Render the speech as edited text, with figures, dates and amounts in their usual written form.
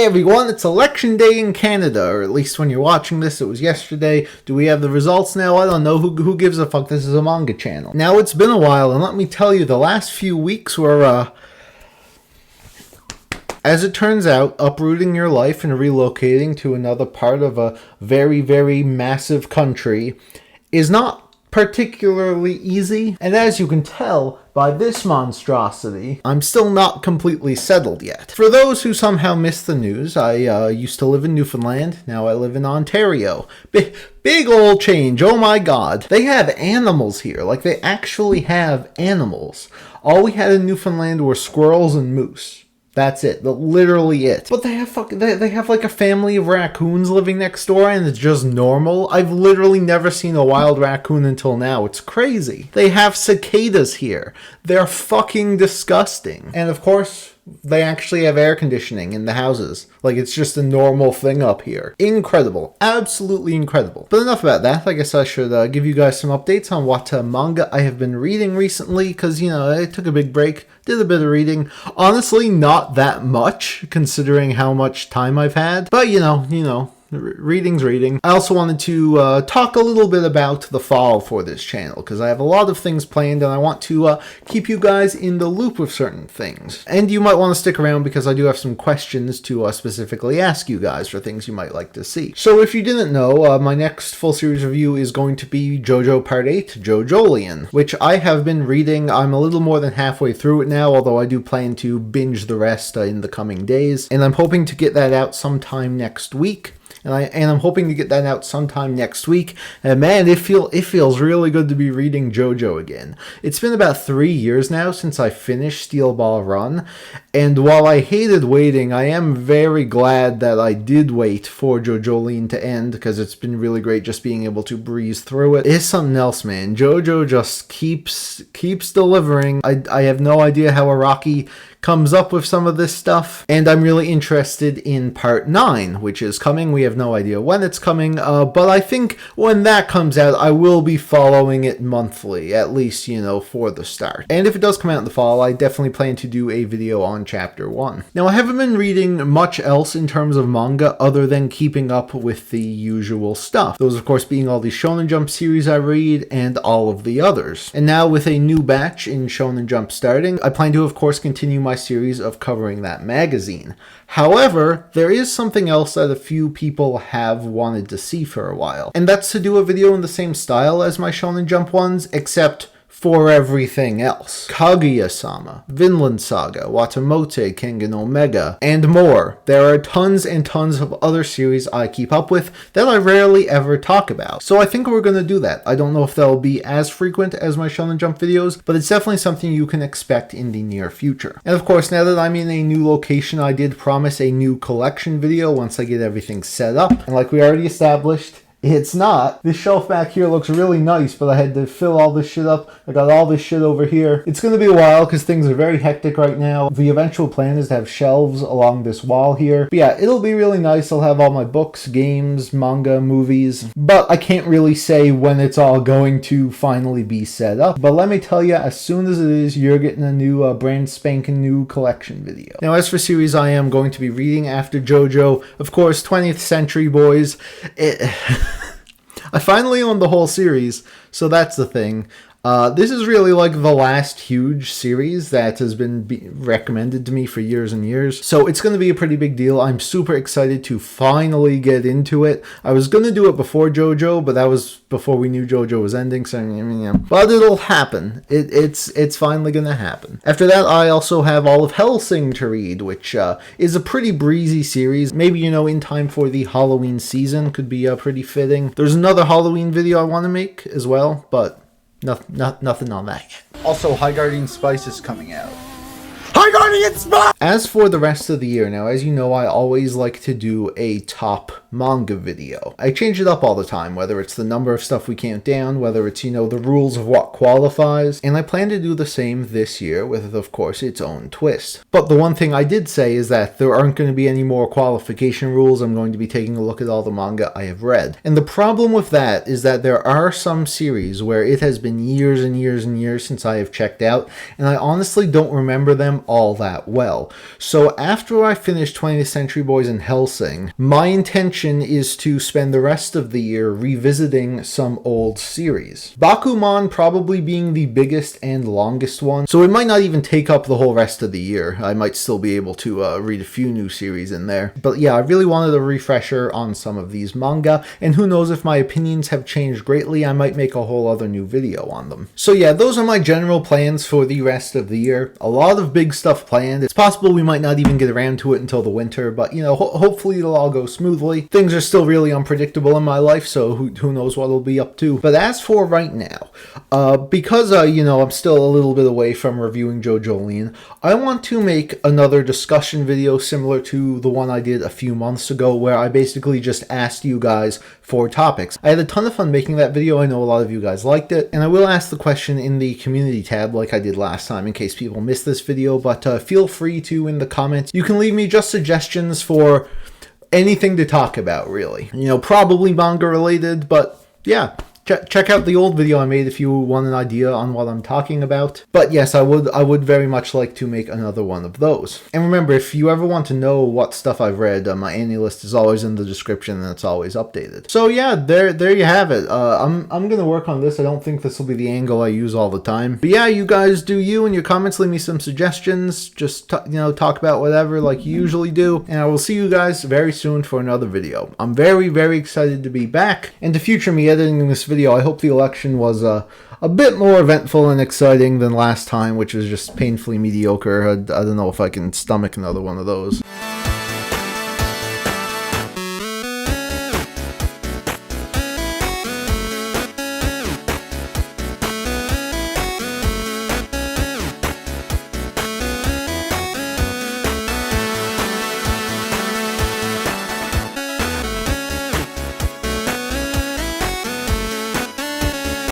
Hey everyone, it's election day in Canada, or at least when you're watching this, it was yesterday. Do we have the results now? I don't know. Who gives a fuck? This is a manga channel. Now, it's been a while, and let me tell you, the last few weeks were, as it turns out, uprooting your life and relocating to another part of a very, very massive country is not particularly easy. And as you can tell by this monstrosity, I'm still not completely settled yet. For those who somehow missed the news, I used to live in Newfoundland. Now I live in Ontario. Big old change. Oh my god. They have animals here. Like, they actually have animals. All we had in Newfoundland were squirrels and moose. That's it. Literally it. But they have like a family of raccoons living next door, and it's just normal. I've literally never seen a wild raccoon until now. It's crazy. They have cicadas here. They're fucking disgusting. And of course, they actually have air conditioning in the houses. Like, it's just a normal thing up here. Incredible. Absolutely incredible. But enough about that. I guess I should give you guys some updates on what manga I have been reading recently, because, you know, I took a big break, did a bit of reading. Honestly, not that much, considering how much time I've had. But, you know, reading's reading. I also wanted to talk a little bit about the fall for this channel, because I have a lot of things planned and I want to keep you guys in the loop with certain things. And you might want to stick around because I do have some questions to specifically ask you guys for things you might like to see. So if you didn't know, my next full series review is going to be Jojo Part 8, Jojolian, which I have been reading. I'm a little more than halfway through it now, although I do plan to binge the rest in the coming days. And I'm hoping to get that out sometime next week. And I'm hoping to get that out sometime next week. And man, it feels really good to be reading Jojo again. It's been about 3 years now since I finished Steel Ball Run. And while I hated waiting, I am very glad that I did wait for Jojolian to end, because it's been really great just being able to breeze through it. It's something else, man. Jojo just keeps delivering. I have no idea how Araki comes up with some of this stuff, and I'm really interested in Part 9, which is coming. We have no idea when it's coming, but I think when that comes out, I will be following it monthly, at least, you know, for the start. And if it does come out in the fall, I definitely plan to do a video on Chapter 1. Now, I haven't been reading much else in terms of manga other than keeping up with the usual stuff. Those, of course, being all the Shonen Jump series I read and all of the others. And now, with a new batch in Shonen Jump starting, I plan to, of course, continue my series of covering that magazine. However, there is something else that a few people have wanted to see for a while, and that's to do a video in the same style as my Shonen Jump ones, except for everything else. Kaguya-sama, Vinland Saga, Watamote, Kengan Omega, and more. There are tons and tons of other series I keep up with that I rarely ever talk about. So I think we're going to do that. I don't know if they'll be as frequent as my Shonen Jump videos, but it's definitely something you can expect in the near future. And of course, now that I'm in a new location, I did promise a new collection video once I get everything set up. And like we already established, it's not. This shelf back here looks really nice, but I had to fill all this shit up. I got all this shit over here. It's going to be a while because things are very hectic right now. The eventual plan is to have shelves along this wall here. But yeah, it'll be really nice. I'll have all my books, games, manga, movies. But I can't really say when it's all going to finally be set up. But let me tell you, as soon as it is, you're getting a new brand spanking new collection video. Now, as for series I am going to be reading after Jojo, of course, 20th Century Boys. I finally own the whole series, so that's the thing. This is really like the last huge series that has been recommended to me for years and years. So it's going to be a pretty big deal. I'm super excited to finally get into it. I was going to do it before Jojo, but that was before we knew Jojo was ending. So, but it'll happen. It's finally going to happen. After that, I also have all of Hellsing to read, which is a pretty breezy series. Maybe, you know, in time for the Halloween season could be pretty fitting. There's another Halloween video I want to make as well, but nothing on that yet. Also, High Guardian Spice is coming out. High Guardian Spice! As for the rest of the year, now, as you know, I always like to do a top manga video. I change it up all the time, whether it's the number of stuff we count down, whether it's, you know, the rules of what qualifies, and I plan to do the same this year with, of course, its own twist. But the one thing I did say is that there aren't going to be any more qualification rules. I'm going to be taking a look at all the manga I have read. And the problem with that is that there are some series where it has been years and years and years since I have checked out, and I honestly don't remember them all that that well. So after I finish 20th Century Boys and Hellsing, my intention is to spend the rest of the year revisiting some old series. Bakuman probably being the biggest and longest one, so it might not even take up the whole rest of the year. I might still be able to read a few new series in there. But yeah, I really wanted a refresher on some of these manga, and who knows, if my opinions have changed greatly, I might make a whole other new video on them. So yeah, those are my general plans for the rest of the year. A lot of big stuff planned. It's possible we might not even get around to it until the winter, but you know, hopefully it'll all go smoothly. Things are still really unpredictable in my life, so who knows what I'll be up to. But as for right now, because you know, I'm still a little bit away from reviewing Jojo, I want to make another discussion video similar to the one I did a few months ago, where I basically just asked you guys for topics. I had a ton of fun making that video. I know a lot of you guys liked it, and I will ask the question in the community tab like I did last time in case people missed this video, but feel free to in the comments. You can leave me just suggestions for anything to talk about, really. You know, probably manga related, but yeah. Check out the old video I made if you want an idea on what I'm talking about. But yes, I would very much like to make another one of those. And remember, if you ever want to know what stuff I've read, my annual list is always in the description and it's always updated. So yeah, there you have it. I'm gonna work on this. I don't think this will be the angle I use all the time. But yeah, you guys do you. In your comments, leave me some suggestions. Just you know, talk about whatever like you usually do. And I will see you guys very soon for another video. I'm very, very excited to be back. And to future me editing this video, I hope the election was a bit more eventful and exciting than last time, which was just painfully mediocre. I don't know if I can stomach another one of those.